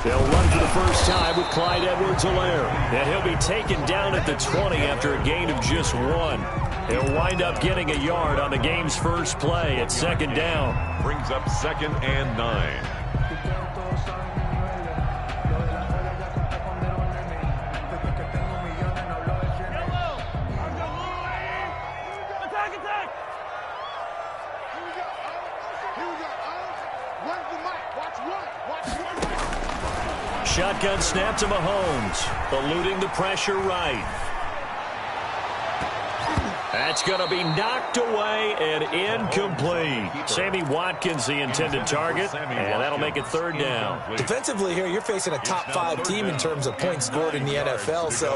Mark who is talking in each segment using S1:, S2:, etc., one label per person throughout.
S1: They'll run for the first time with Clyde Edwards-Helaire. And he'll be taken down at the 20 after a gain of just 1. He'll wind up getting a yard on the game's first play at second down.
S2: Brings up 2nd and 9.
S1: Shotgun snap to Mahomes, eluding the pressure right. That's going to be knocked away and incomplete. Sammy Watkins, the intended target, and that'll make it 3rd down.
S3: Defensively here, you're facing a top-5 team in terms of points scored in the NFL, so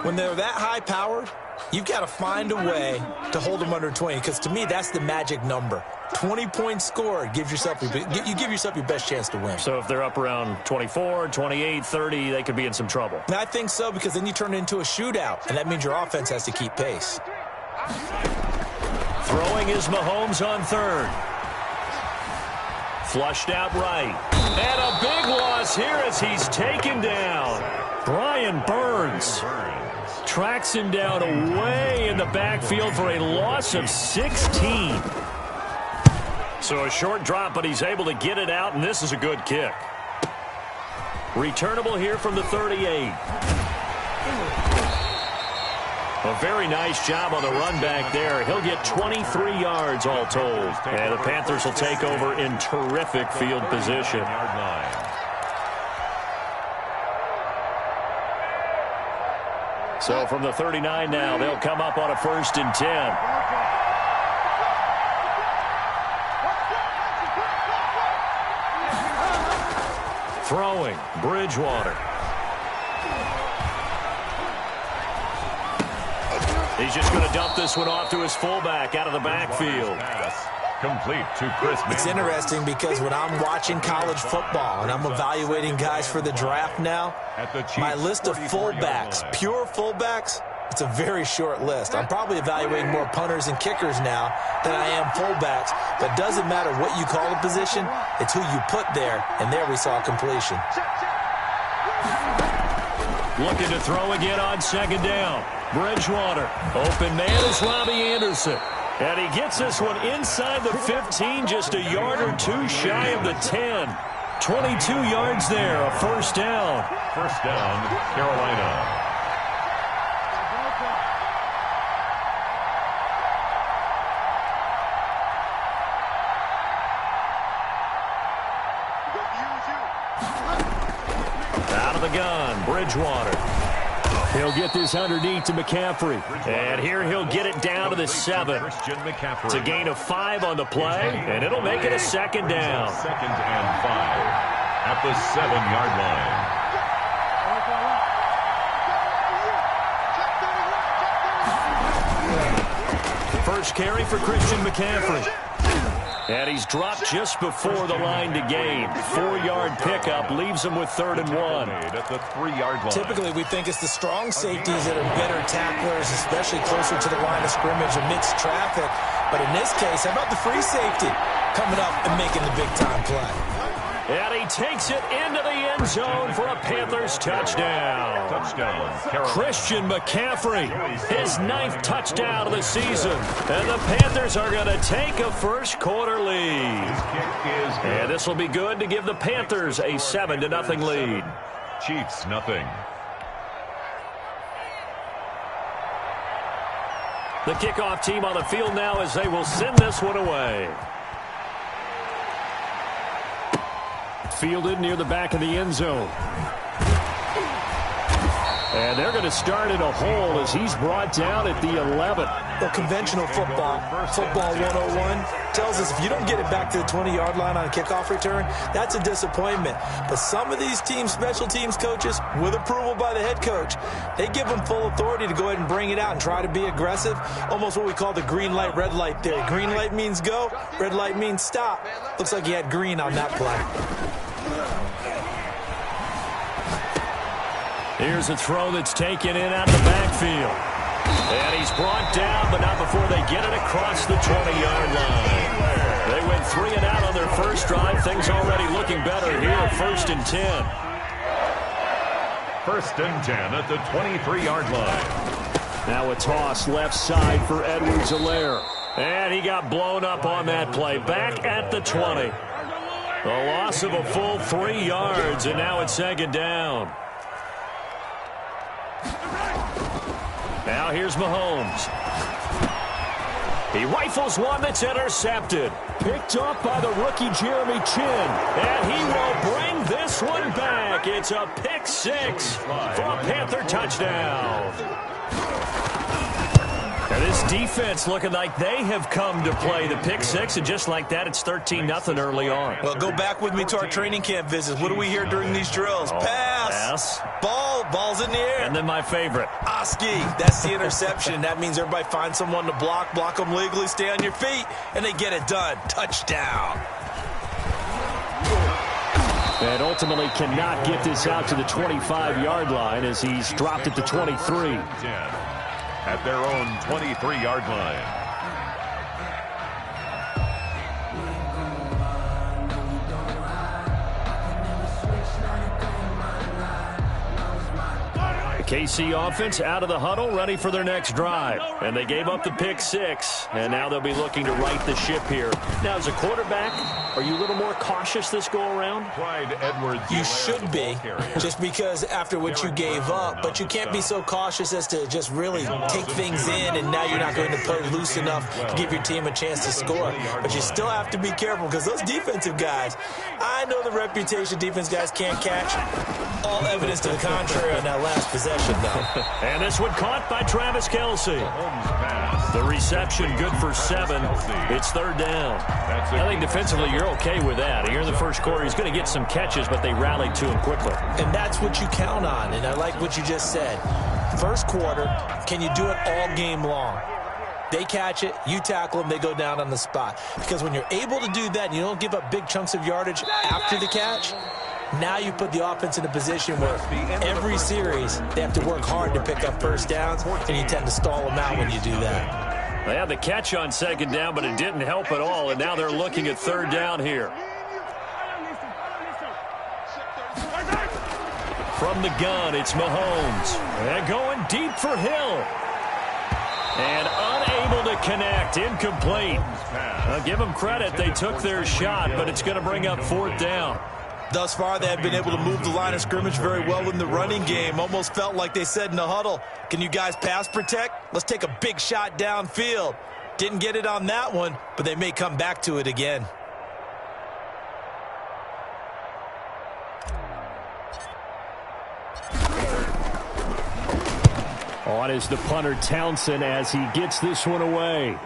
S3: when they're that high-powered, you've got to find a way to hold them under 20, because to me, that's the magic number. 20 points scored gives yourself you give yourself your best chance to win.
S1: So if they're up around 24, 28, 30, they could be in some trouble.
S3: And I think so, because then you turn it into a shootout, and that means your offense has to keep pace.
S1: Throwing is Mahomes on 3rd. Flushed out right. And a big loss here as he's taken down. Brian Burns tracks him down away in the backfield for a loss of 16. So a short drop, but he's able to get it out, and this is a good kick. Returnable here from the 38. A very nice job on the run back there. He'll get 23 yards all told. And the Panthers will take over in terrific field position. So from the 39 now, they'll come up on a 1st and 10. Throwing, Bridgewater. He's just going to dump this one off to his fullback out of the backfield.
S2: Complete to Chris.
S3: It's interesting because when I'm watching college football and I'm evaluating guys for the draft now, my list of fullbacks, pure fullbacks, it's a very short list. I'm probably evaluating more punters and kickers now than I am fullbacks. But it doesn't matter what you call a position, it's who you put there, and there we saw completion.
S1: Looking to throw again on 2nd down. Bridgewater. Open man is Robbie Anderson. And he gets this one inside the 15, just a yard or 2 shy of the 10. 22 yards there, a 1st down.
S2: 1st down, Carolina.
S1: Out of the gun, Bridgewater. He'll get this underneath to McCaffrey. And here he'll get it down to the 7. It's a gain of 5 on the play, and it'll make it a 2nd down.
S2: 2nd and 5 at the 7-yard line.
S1: First carry for Christian McCaffrey. And he's dropped just before the line to gain. 4-yard pickup leaves him with 3rd and 1.
S2: At the 3-yard line.
S3: Typically, we think it's the strong safeties that are better tacklers, especially closer to the line of scrimmage amidst traffic. But in this case, how about the free safety coming up and making the big-time play?
S1: And he takes it into the end zone for a Panthers touchdown. Christian McCaffrey, his 9th touchdown of the season. And the Panthers are going to take a first-quarter lead. And this will be good to give the Panthers a 7-0 lead.
S2: Chiefs, nothing.
S1: The kickoff team on the field now as they will send this one away. Fielded near the back of the end zone. And they're going to start in a hole as he's brought down at the 11.
S3: Well, conventional football 101, tells us if you don't get it back to the 20-yard line on a kickoff return, that's a disappointment. But some of these teams, special teams coaches, with approval by the head coach, they give them full authority to go ahead and bring it out and try to be aggressive, almost what we call the green light, red light theory. Green light means go, red light means stop. Looks like he had green on that play.
S1: Here's a throw that's taken in out of the backfield. And he's brought down, but not before they get it across the 20-yard line. They went 3 and out on their first drive. Things already looking better here, 1st and 10.
S2: First and 10 at the 23-yard line.
S1: Now a toss left side for Edwards-Helaire. And he got blown up on that play. Back at the 20. A loss of a full 3 yards, and now it's second down. Now here's Mahomes. He rifles one that's intercepted. Picked up by the rookie Jeremy Chin. And he will bring this one back. It's a pick six for a Panther touchdown. And this defense looking like they have come to play the pick six, and just like that, it's 13-0 early on.
S3: Well, go back with me to our training camp visits. What do we hear during these drills? Pass. Ball's in the air.
S1: And then my favorite.
S3: Oski, that's the interception. That means everybody finds someone to block them legally, stay on your feet, and they get it done. Touchdown.
S1: And ultimately cannot get this out to the 25-yard line as he's dropped at the 23.
S2: At their own 23-yard line.
S1: KC offense out of the huddle, ready for their next drive. And they gave up the pick six, and now they'll be looking to right the ship here. Now, as a quarterback, are you a little more cautious this go-around?
S2: Clyde Edwards.
S3: You should be, just because after what you gave up, but you can't be so cautious as to just really take things in, and now you're not going to play loose enough to give your team a chance to score. But you still have to be careful, because those defensive guys, I know the reputation defense guys can't catch. All evidence to the contrary on that last possession.
S1: And this one caught by Travis Kelce. The reception good for 7. It's third down. I think defensively you're okay with that. Here in the first quarter, he's going to get some catches, but they rallied to him quickly.
S3: And that's what you count on, and I like what you just said. First quarter, can you do it all game long? They catch it, you tackle them, they go down on the spot. Because when you're able to do that and you don't give up big chunks of yardage after the catch, now you put the offense in a position where every series they have to work hard to pick up first downs, and you tend to stall them out when you do that.
S1: They had the catch on second down, but it didn't help at all, and now they're looking at third down here. From the gun, it's Mahomes. And going deep for Hill. And unable to connect, incomplete. I'll give them credit, they took their shot, but it's going to bring up fourth down.
S3: Thus far, they have been able to move the line of scrimmage very well in the running game. Almost felt like they said in the huddle, can you guys pass protect? Let's take a big shot downfield. Didn't get it on that one, but they may come back to it again.
S1: On is the punter Townsend as he gets this one away.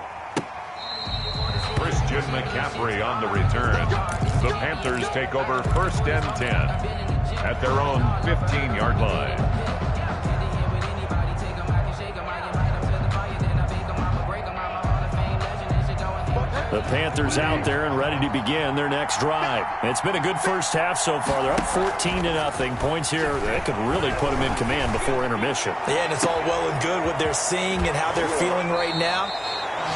S2: Christian McCaffrey on the return. The Panthers take over first and 10 at their own 15-yard line.
S1: The Panthers out there and ready to begin their next drive. It's been a good first half so far. They're up 14-0. Points here, they could really put them in command before intermission.
S3: Yeah, and it's all well and good what they're seeing and how they're feeling right now.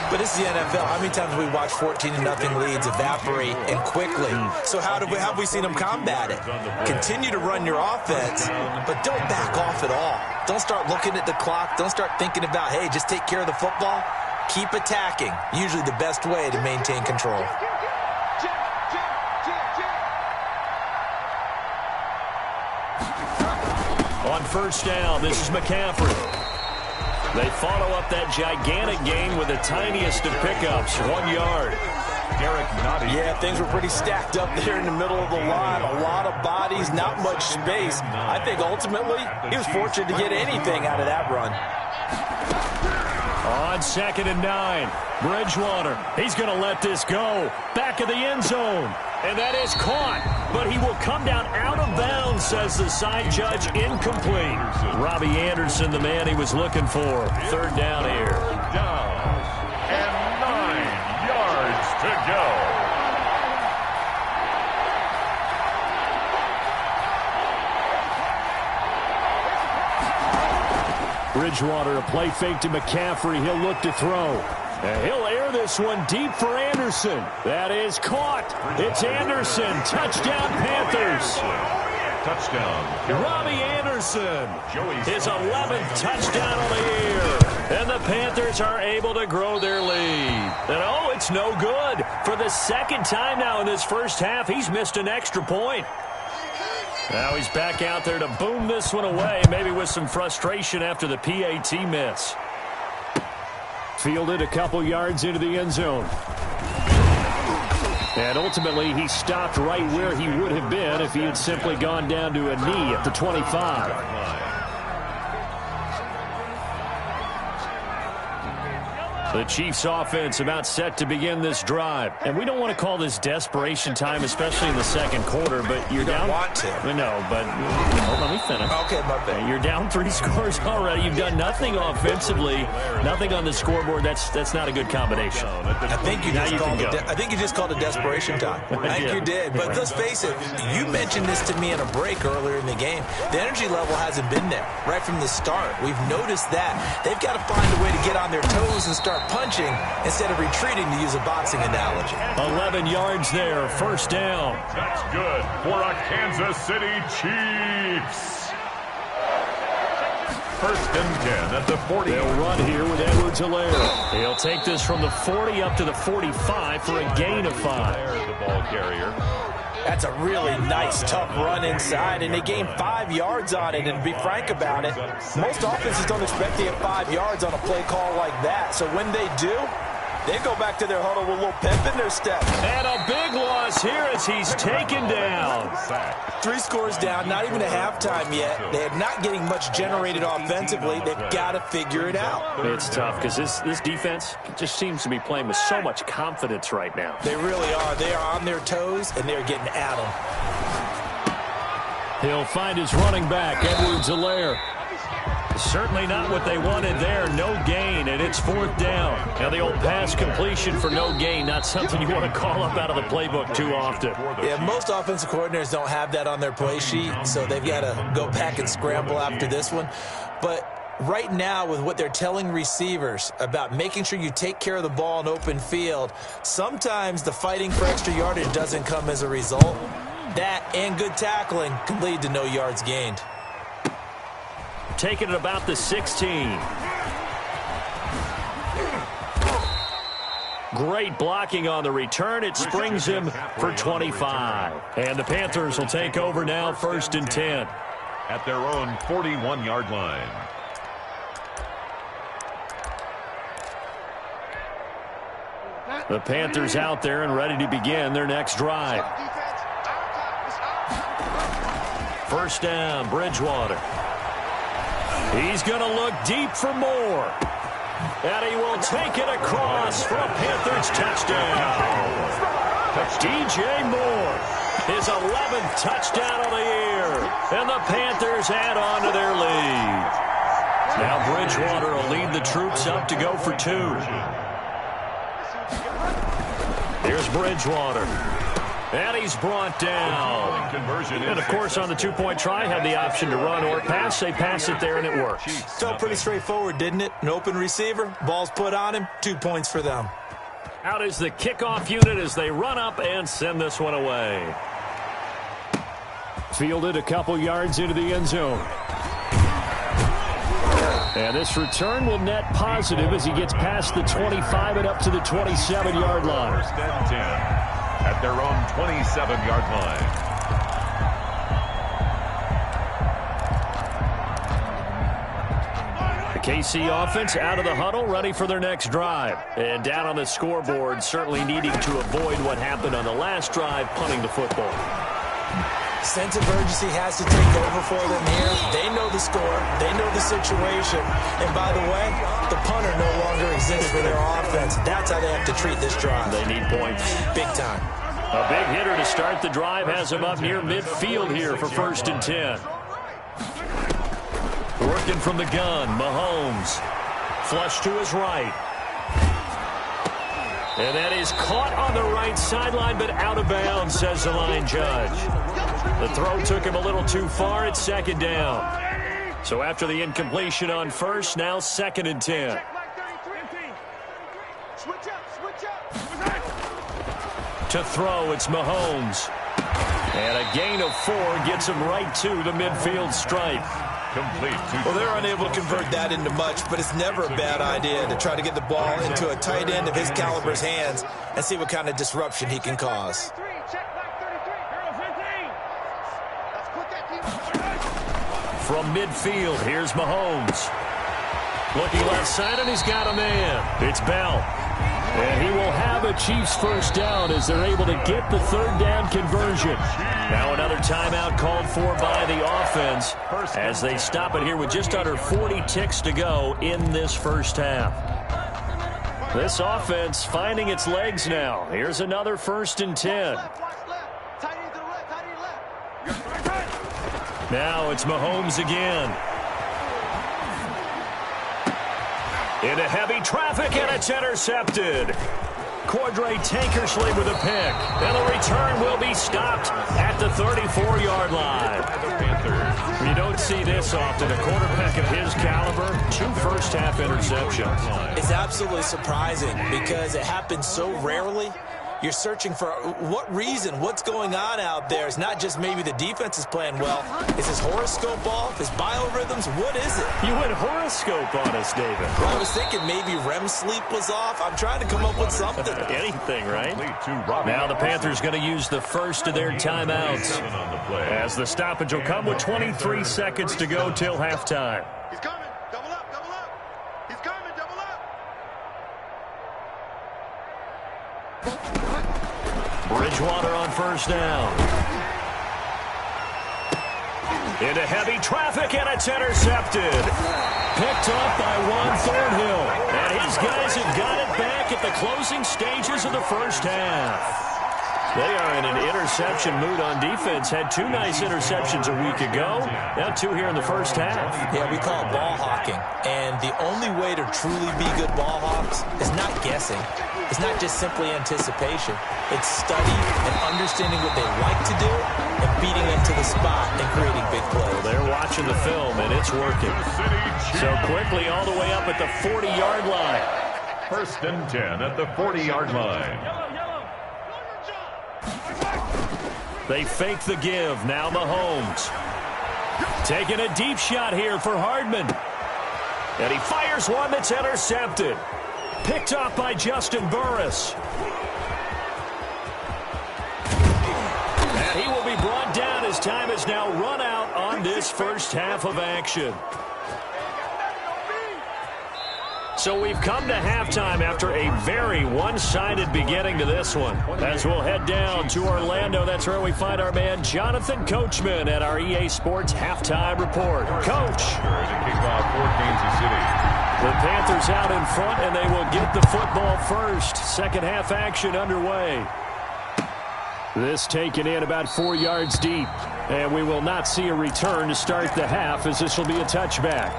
S3: But it's the NFL. How many times have we watched 14-0 leads evaporate and quickly? So how have we seen them combat it? Continue to run your offense, but don't back off at all. Don't start looking at the clock. Don't start thinking about, hey, just take care of the football. Keep attacking. Usually the best way to maintain control.
S1: On first down, this is McCaffrey. They follow up that gigantic gain with the tiniest of pickups, 1 yard.
S2: Derek Nottie.
S3: Yeah, things were pretty stacked up there in the middle of the line. A lot of bodies, not much space. I think ultimately he was fortunate to get anything out of that run.
S1: On 2nd and 9, Bridgewater. He's going to let this go. Back of the end zone. And that is caught. But he will come down out of bounds, says the side judge. Incomplete. Robbie Anderson, the man he was looking for. Third down here.
S2: Down. And 9 yards to go.
S1: Bridgewater, a play fake to McCaffrey. He'll look to throw. And he'll air this one deep for Anderson. That is caught. It's Anderson. Touchdown, Panthers.
S2: Touchdown.
S1: Robbie Anderson, his 11th touchdown on the year. And the Panthers are able to grow their lead. And, oh, it's no good. For the second time now in this first half, he's missed an extra point. Now he's back out there to boom this one away, maybe with some frustration after the PAT miss. Fielded a couple yards into the end zone. And ultimately, he stopped right where he would have been if he had simply gone down to a knee at the 25. The Chiefs offense about set to begin this drive. And we don't want to call this desperation time, especially in the second quarter, but you're down.
S3: Want to.
S1: No, but let me finish.
S3: Okay, my bad.
S1: You're down 3 scores already. You've done nothing offensively, nothing on the scoreboard. That's not a good combination.
S3: I think you just called it desperation time. I think you did. But let's face it, you mentioned this to me in a break earlier in the game. The energy level hasn't been there right from the start. We've noticed that. They've got to find a way to get on their toes and start punching instead of retreating, to use a boxing analogy.
S1: 11 yards there, first down.
S2: That's good for a Kansas City Chiefs. First and 10 at the 40.
S1: They'll run here with Edwards-Helaire. He'll take this from the 40 up to the 45 for a gain of 5.
S2: The ball carrier.
S3: That's a really nice, tough run inside, and they gained 5 yards on it. And to be frank about it, most offenses don't expect to get 5 yards on a play call like that. So when they do, they go back to their huddle with a little pep in their step.
S1: And a big loss here as he's taken down.
S3: 3 scores down, not even a halftime yet. They're not getting much generated offensively. They've got to figure it out.
S1: It's tough because this defense just seems to be playing with so much confidence right now.
S3: They really are. They are on their toes, and they're getting at them.
S1: He'll find his running back, Edwards-Helaire. Certainly not what they wanted there. No gain, and it's 4th down. Now, the old pass completion for no gain, not something you want to call up out of the playbook too often.
S3: Yeah, most offensive coordinators don't have that on their play sheet, so they've got to go back and scramble after this one. But right now, with what they're telling receivers about making sure you take care of the ball in open field, sometimes the fighting for extra yardage doesn't come as a result. That and good tackling can lead to no yards gained.
S1: Taking it about the 16. Great blocking on the return. It springs him for 25. And the Panthers will take over now, 1st and 10.
S2: At their own 41-yard line.
S1: The Panthers out there and ready to begin their next drive. First down, Bridgewater. He's going to look deep for more. And he will take it across for a Panthers touchdown. DJ Moore, his 11th touchdown of the year. And the Panthers add on to their lead. Now Bridgewater will lead the troops up to go for 2. Here's Bridgewater. And he's brought down. And, of course, on the 2-point try, had the option to run or pass. They pass it there, and it works.
S3: Felt pretty straightforward, didn't it? An open receiver, ball's put on him, 2 points for them.
S1: Out is the kickoff unit as they run up and send this one away. Fielded a couple yards into the end zone. And this return will net positive as he gets past the 25 and up to the 27-yard line.
S2: 1st and 10. At their own 27-yard line.
S1: The KC offense out of the huddle, ready for their next drive. And down on the scoreboard, certainly needing to avoid what happened on the last drive, punting the football.
S3: Sense of urgency has to take over for them here. They know the score. They know the situation. And by the way, the punter no longer exists for their offense. That's how they have to treat this drive.
S1: They need points.
S3: Big time.
S1: A big hitter to start the drive has him up near midfield here for 1st and 10. Working from the gun, Mahomes. Flush to his right. And that is caught on the right sideline, but out of bounds, says the line judge. The throw took him a little too far. It's 2nd down. So after the incompletion on 1st, now 2nd and 10. To throw, it's Mahomes. And a gain of 4 gets him right to the midfield stripe.
S2: Complete.
S3: Well, they're unable to convert that into much, but it's never a bad idea to try to get the ball into a tight end of his caliber's hands and see what kind of disruption he can cause.
S1: From midfield, here's Mahomes. Looking left side, and he's got a man. It's Bell. And he will have a Chiefs first down as they're able to get the third down conversion. Now another timeout called for by the offense as they stop it here with just under 40 ticks to go in this first half. This offense finding its legs now. Here's another 1st and 10. Now it's Mahomes again. Into heavy traffic, and it's intercepted. Cordray Tankersley with a pick. And the return will be stopped at the 34-yard line. You don't see this often. A quarterback of his caliber, 2 first-half interceptions.
S3: It's absolutely surprising because it happens so rarely. You're searching for what reason, what's going on out there. It's not just maybe the defense is playing well. Is his horoscope off? His biorhythms? What is it?
S1: You went horoscope on us, David.
S3: Well, I was thinking maybe REM sleep was off. I'm trying to come up with something.
S1: Anything, right? Now the Panthers going to use the first of their timeouts as the stoppage will come with 23 seconds to go till halftime.
S4: He's coming. Double up, double up. He's coming, double up.
S1: Bridgewater on first down. Into heavy traffic, and it's intercepted. Picked up by Juan Thornhill. And his guys have got it back at the closing stages of the first half. They are in an interception mood on defense. Had 2 nice interceptions a week ago. Now 2 here in the first half.
S3: Yeah, we call it ball hawking. And the only way to truly be good ball hawks is not guessing. It's not just simply anticipation. It's study and understanding what they like to do and beating them to the spot and creating big plays.
S1: Well, they're watching the film, and it's working. So quickly all the way up at the 40-yard line.
S2: 1st and 10 at the 40-yard line.
S1: They fake the give. Now Mahomes. Taking a deep shot here for Hardman. And he fires one that's intercepted. Picked up by Justin Burris. And he will be brought down as time has now run out on this first half of action. So we've come to halftime after a very one-sided beginning to this one. As we'll head down to Orlando, that's where we find our man Jonathan Coachman at our EA Sports Halftime Report. Coach.
S2: To kick off for Kansas City.
S1: The Panthers out in front, and they will get the football first. Second half action underway. This taken in about 4 yards deep. And we will not see a return to start the half, as this will be a touchback.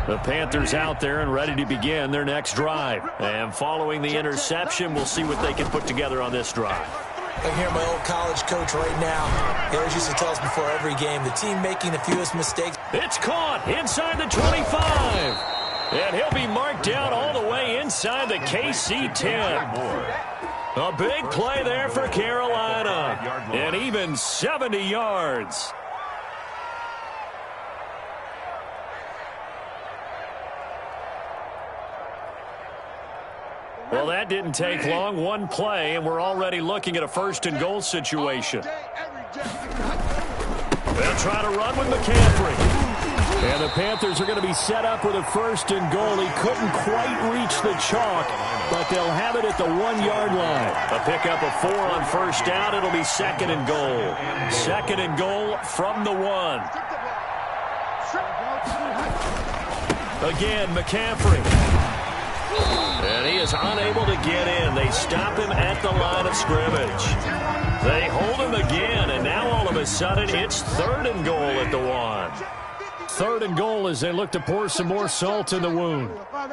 S1: The Panthers out there and ready to begin their next drive. And following the interception, we'll see what they can put together on this drive.
S3: I hear my old college coach right now. He always used to tell us before every game, the team making the fewest mistakes.
S1: It's caught inside the 25. And he'll be marked down all the way inside the KC 10. A big play there for Carolina. And even 70 yards. Well, that didn't take long. One play, and we're already looking at a 1st and goal situation. They'll try to run with McCaffrey. And the Panthers are going to be set up with a 1st and goal. He couldn't quite reach the chalk, but they'll have it at the 1-yard line. A pickup of 4 on first down. It'll be 2nd and goal. 2nd and goal from the 1. Again, McCaffrey. And he is unable to get in. They stop him at the line of scrimmage. They hold him again, and now all of a sudden it's 3rd and goal at the 1. 3rd and goal as they look to pour some more salt in the wound. And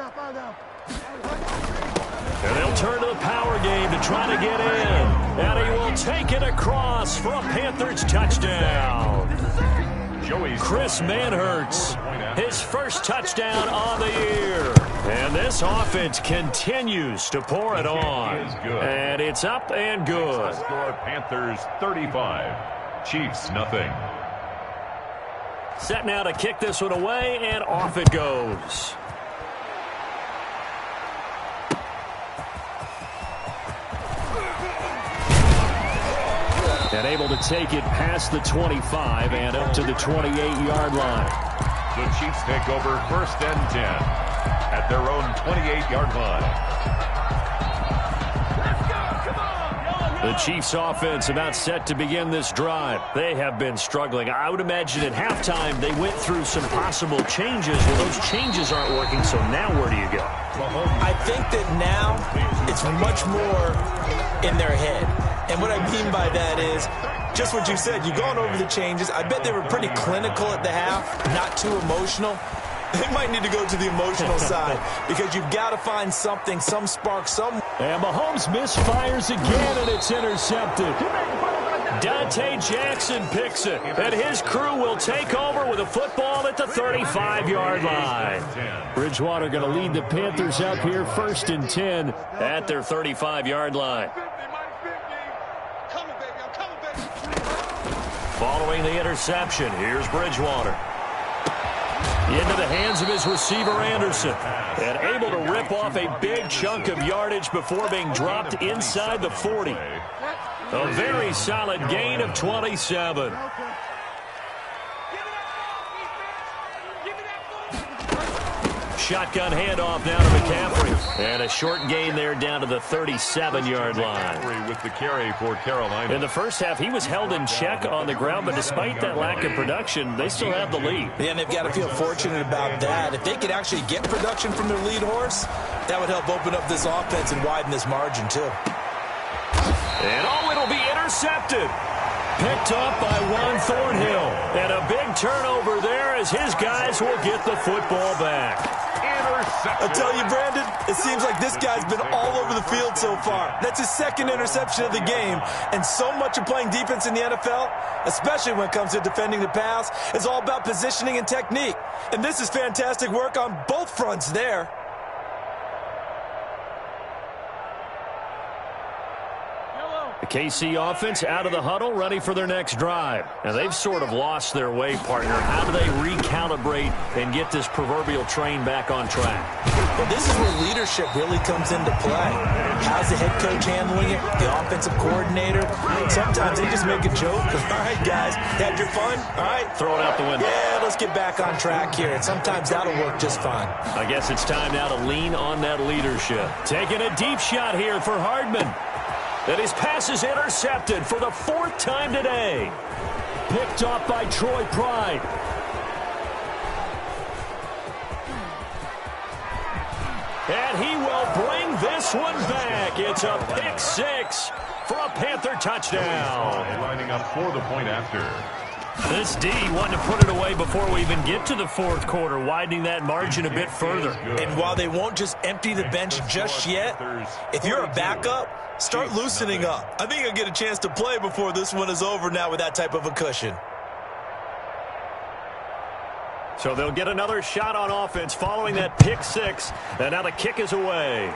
S1: they'll turn to the power game to try to get in. And he will take it across for a Panthers touchdown. Chris Manhertz his first touchdown on the year. And this offense continues to pour it on. And it's up and good.
S2: Score Panthers 35, Chiefs nothing.
S1: Set now to kick this one away, and off it goes. And able to take it past the 25 and up to the 28-yard line.
S2: The Chiefs take over 1st and 10 at their own 28-yard line.
S1: The Chiefs offense about set to begin this drive. They have been struggling. I would imagine at halftime they went through some possible changes. Well, those changes aren't working, so now where do you go?
S3: I think that now it's much more in their head. And what I mean by that is just what you said. You've gone over the changes. I bet they were pretty clinical at the half, not too emotional. They might need to go to the emotional side because you've got to find something, some spark, some.
S1: And Mahomes misfires again, and it's intercepted. Dante Jackson picks it, and his crew will take over with a football at the 35-yard line. Bridgewater going to lead the Panthers up here 1st and 10 at their 35-yard line. Following the interception, here's Bridgewater. Into the hands of his receiver, Anderson. And able to rip off a big chunk of yardage before being dropped inside the 40. A very solid gain of 27. Shotgun handoff now to McCaffrey. And a short gain there down to the 37-yard line.
S2: With the carry for Carolina.
S1: In the first half, he was held in check on the ground, but despite that lack of production, they still have the lead.
S3: Yeah, and they've got to feel fortunate about that. If they could actually get production from their lead horse, that would help open up this offense and widen this margin, too.
S1: And it'll be intercepted. Picked up by Juan Thornhill. And a big turnover there as his guys will get the football back.
S3: I tell you, Brandon, it seems like this guy's been all over the field so far. That's his 2nd interception of the game. And so much of playing defense in the NFL, especially when it comes to defending the pass, is all about positioning and technique. And this is fantastic work on both fronts there.
S1: The KC offense out of the huddle, ready for their next drive. Now, they've sort of lost their way, partner. How do they recalibrate and get this proverbial train back on track?
S3: Well, this is where leadership really comes into play. How's the head coach handling it? The offensive coordinator? Sometimes they just make a joke. All right, guys, had your fun? All right.
S1: Throw it out the window.
S3: Yeah, let's get back on track here. And sometimes that'll work just fine.
S1: I guess it's time now to lean on that leadership. Taking a deep shot here for Hardman. And his pass is intercepted for the 4th time today. Picked off by Troy Pride. And he will bring this one back. It's a pick 6 for a Panther touchdown.
S2: Lining up for the point after.
S1: This D wanting to put it away before we even get to the 4th quarter, widening that margin a bit further.
S3: And while they won't just empty the bench just yet, if you're a backup, start loosening up. I think you'll get a chance to play before this one is over now with that type of a cushion.
S1: So they'll get another shot on offense following that pick 6, and now the kick is away.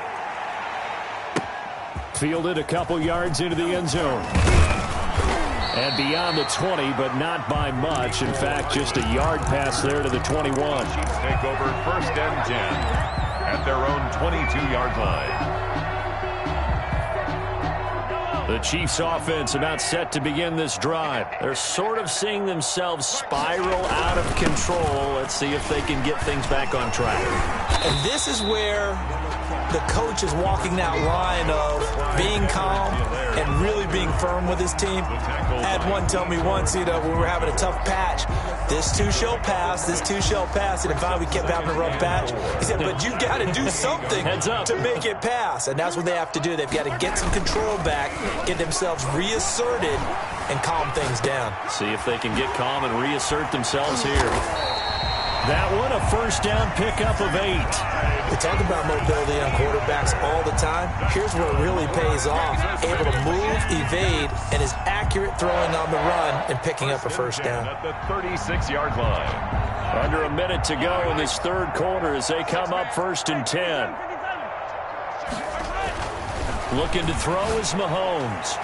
S1: Fielded a couple yards into the end zone. And beyond the 20, but not by much. In fact, just a yard pass there to the 21.
S2: Chiefs take over 1st and 10 at their own 22-yard line.
S1: The Chiefs offense about set to begin this drive. They're sort of seeing themselves spiral out of control. Let's see if they can get things back on track.
S3: And this is where the coach is walking that line of being calm and really being firm with his team. I had one tell me once, when we were having a tough patch, this too shall pass, this too shall pass. And finally we kept having a rough patch. He said, but you got to do something to make it pass. And that's what they have to do. They've got to get some control back, get themselves reasserted, and calm things down.
S1: See if they can get calm and reassert themselves here. That one, a 1st down pickup of 8.
S3: We talk about mobility on quarterbacks all the time. Here's where it really pays off. Able to move, evade, and is accurate throwing on the run and picking up a 1st down.
S2: At the 36-yard line.
S1: Under a minute to go in this third quarter as they come up 1st and 10. Looking to throw is Mahomes.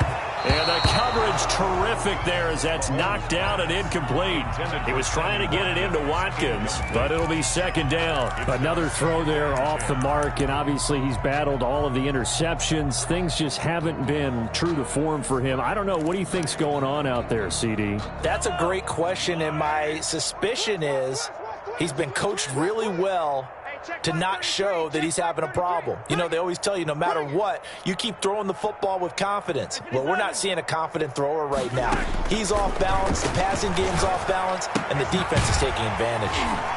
S1: And the coverage terrific there as that's knocked down and incomplete. He was trying to get it into Watkins, but it'll be 2nd down.
S5: Another throw there off the mark, and obviously he's battled all of the interceptions. Things just haven't been true to form for him. I don't know. What do you think's going on out there, CD?
S3: That's a great question, and my suspicion is he's been coached really well to not show that he's having a problem. You know, they always tell you no matter what, you keep throwing the football with confidence. Well, we're not seeing a confident thrower right now. He's off balance, the passing game's off balance, and the defense is taking advantage.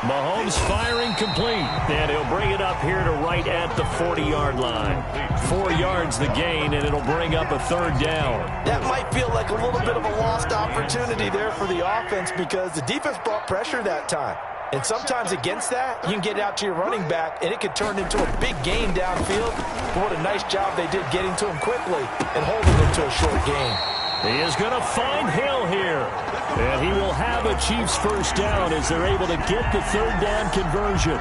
S1: Mahomes firing complete, and he'll bring it up here to right at the 40-yard line. 4 yards the gain, and it'll bring up a 3rd down.
S3: That might feel like a little bit of a lost opportunity there for the offense because the defense brought pressure that time. And sometimes against that, you can get out to your running back, and it could turn into a big gain downfield. But what a nice job they did getting to him quickly and holding him to a short gain.
S1: He is going to find Hill here. And he will have a Chiefs 1st down as they're able to get the 3rd down conversion.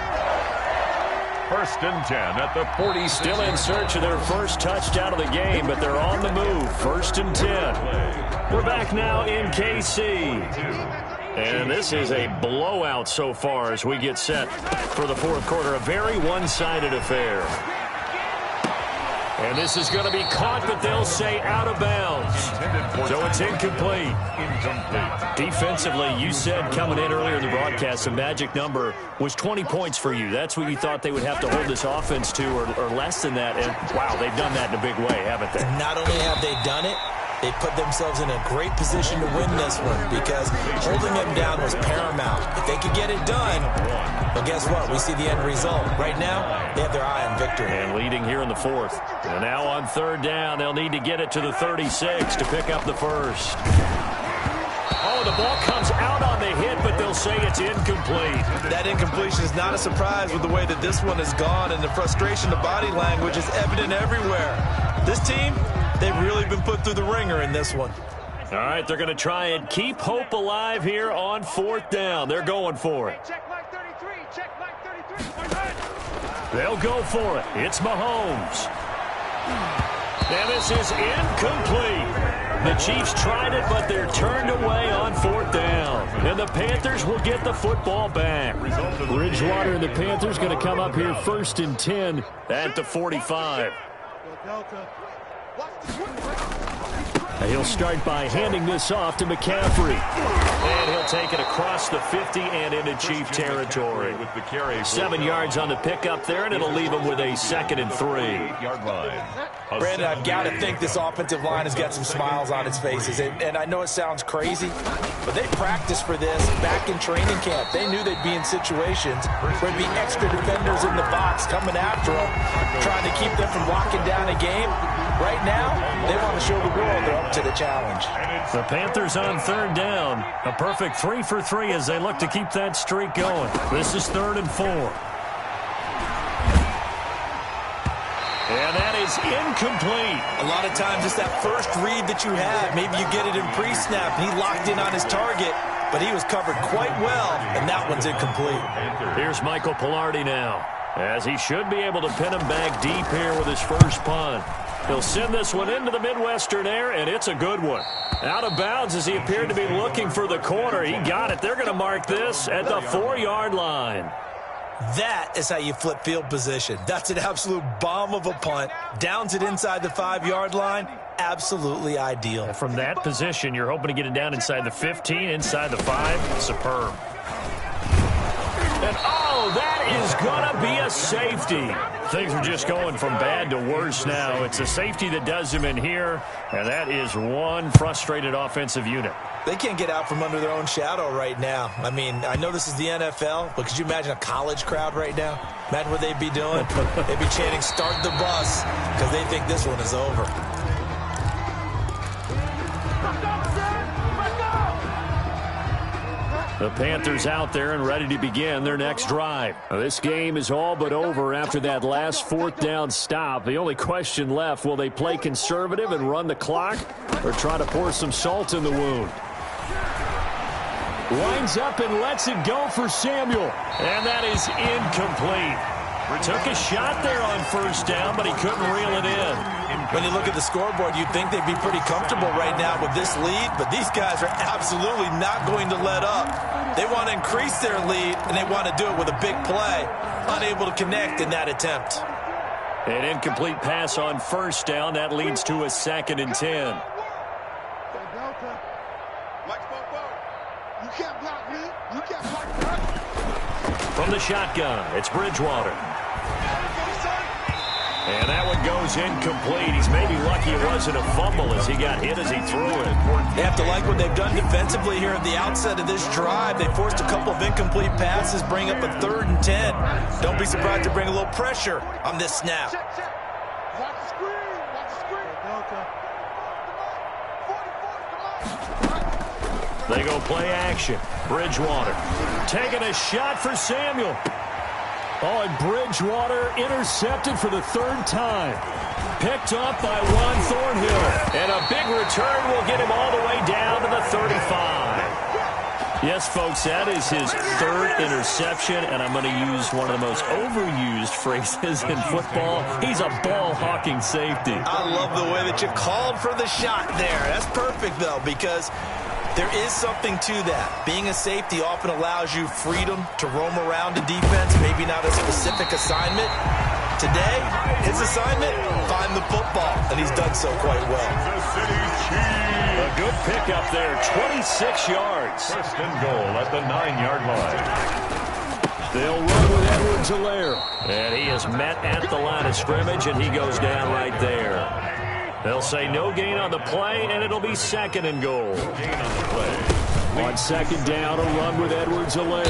S2: 1st and 10 at the 40.
S1: Still in search of their first touchdown of the game, but they're on the move. 1st and 10. We're back now in KC. And this is a blowout so far as we get set for the 4th quarter. A very one-sided affair. And this is going to be caught, but they'll say out of bounds. So it's incomplete. Defensively, you said coming in earlier in the broadcast, the magic number was 20 points for you. That's what you thought they would have to hold this offense to or less than that. And, wow, they've done that in a big way, haven't they?
S3: Not only have they done it, they put themselves in a great position to win this one because holding them down was paramount. If they could get it done, well, guess what? We see the end result. Right now, they have their eye on victory.
S1: And leading here in the 4th. And now on 3rd down, they'll need to get it to the 36 to pick up the 1st. Oh, the ball comes out on the hit, but they'll say it's incomplete.
S3: That incompletion is not a surprise with the way that this one has gone, and the frustration, the body language is evident everywhere. This team, they've really been put through the ringer in this one.
S1: All right, they're going to try and keep hope alive here on 4th down. They're going for it.
S4: Check like 33. Check like 33.
S1: They'll go for it. It's Mahomes. And this is incomplete. The Chiefs tried it, but they're turned away on 4th down. And the Panthers will get the football back.
S5: Bridgewater and the Panthers going to come up here 1st and 10
S1: at the 45.
S5: And he'll start by handing this off to McCaffrey.
S1: And he'll take it across the 50 and into Chief territory. 7 yards on the pickup there, and it'll leave him with a 2nd and 3.
S3: Brandon, I've got to think this offensive line has got some smiles on its faces. And I know it sounds crazy, but they practiced for this back in training camp. They knew they'd be in situations where there'd be extra defenders in the box coming after them, trying to keep them from locking down a game. Right now, they want to show the world they're up to the challenge.
S1: The Panthers on 3rd down. A perfect 3 for 3 as they look to keep that streak going. This is 3rd and 4. And that is incomplete.
S3: A lot of times it's that first read that you have. Maybe you get it in pre-snap, and he locked in on his target, but he was covered quite well, and that one's incomplete.
S1: Here's Michael Pilardi now, as he should be able to pin him back deep here with his first punt. He'll send this one into the Midwestern air, and it's a good one. Out of bounds as he appeared to be looking for the corner. He got it. They're going to mark this at the 4-yard line.
S3: That is how you flip field position. That's an absolute bomb of a punt. Downs it inside the 5-yard line. Absolutely ideal.
S1: From that position, you're hoping to get it down inside the 15, inside the 5. Superb. And, oh, that is going to be a safety. Things are just going from bad to worse now. It's a safety that does him in here, and that is one frustrated offensive unit.
S3: They can't get out from under their own shadow right now. I mean, I know this is the NFL, but could you imagine a college crowd right now? Imagine what they'd be doing. They'd be chanting, "Start the bus," because they think this one is over.
S1: The Panthers out there and ready to begin their next drive. Now, this game is all but over after that last 4th down stop. The only question left, will they play conservative and run the clock or try to pour some salt in the wound? Lines up and lets it go for Samuel. And that is incomplete. Took a shot there on first down, but he couldn't reel it in.
S3: When you look at the scoreboard, you'd think they'd be pretty comfortable right now with this lead, but these guys are absolutely not going to let up. They want to increase their lead, and they want to do it with a big play. Unable to connect in that attempt.
S1: An incomplete pass on first down. That leads to a 2nd and 10.
S4: You can't block me. You can't block me.
S1: From the shotgun, it's Bridgewater. And that one goes incomplete. He's maybe lucky it wasn't a fumble as he got hit as he threw it.
S3: They have to like what they've done defensively here at the outset of this drive. They forced a couple of incomplete passes, bring up a 3rd and 10. Don't be surprised to bring a little pressure on this snap.
S4: Watch the screen. Watch the screen.
S1: They go play action. Bridgewater taking a shot for Samuel. Oh, and Bridgewater intercepted for the 3rd time. Picked up by Juan Thornhill. And a big return will get him all the way down to the 35. Yes, folks, that is his 3rd interception, and I'm going to use one of the most overused phrases in football. He's a ball-hawking safety.
S3: I love the way that you called for the shot there. That's perfect, though, because there is something to that. Being a safety often allows you freedom to roam around the defense, maybe not a specific assignment. Today, his assignment, find the football, and he's done so quite well.
S1: A good pickup there, 26 yards.
S2: 1st and goal at the 9-yard line.
S1: They'll run with Edwards-Helaire. And he is met at the line of scrimmage, and he goes down right there. They'll say no gain on the play, and it'll be 2nd and goal.
S2: Gain on the play.
S1: On 2nd down, a run with Edwards-Helaire.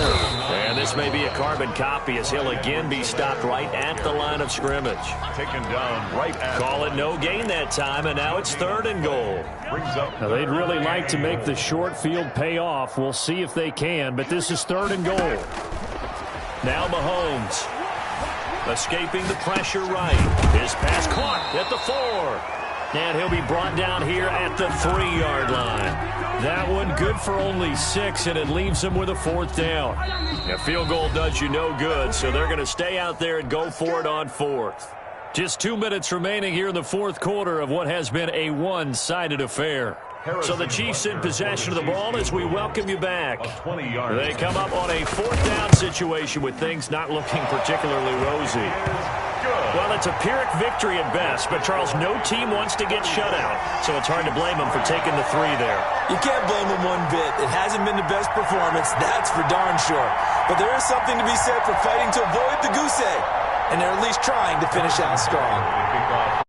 S1: And this may be a carbon copy as he'll again be stopped right at the line of scrimmage.
S2: Taken down right at.
S1: Call it no gain that time, and now it's 3rd and goal.
S2: Brings up.
S5: Now, they'd really like to make the short field pay off. We'll see if they can, but this is 3rd and goal.
S1: Now Mahomes. Escaping the pressure right. His pass caught at the 4. And he'll be brought down here at the 3-yard line. That one good for only 6, and it leaves him with a 4th down. A field goal does you no good, so they're going to stay out there and go for it on 4th. Just 2 minutes remaining here in the 4th quarter of what has been a one-sided affair. So the Chiefs in possession of the ball as we welcome you back. They come up on a 4th down situation with things not looking particularly rosy. Well, it's a Pyrrhic victory at best, but, Charles, no team wants to get shut out, so it's hard to blame them for taking the 3 there.
S3: You can't blame them one bit. It hasn't been the best performance, that's for darn sure. But there is something to be said for fighting to avoid the goose egg, and they're at least trying to finish out strong.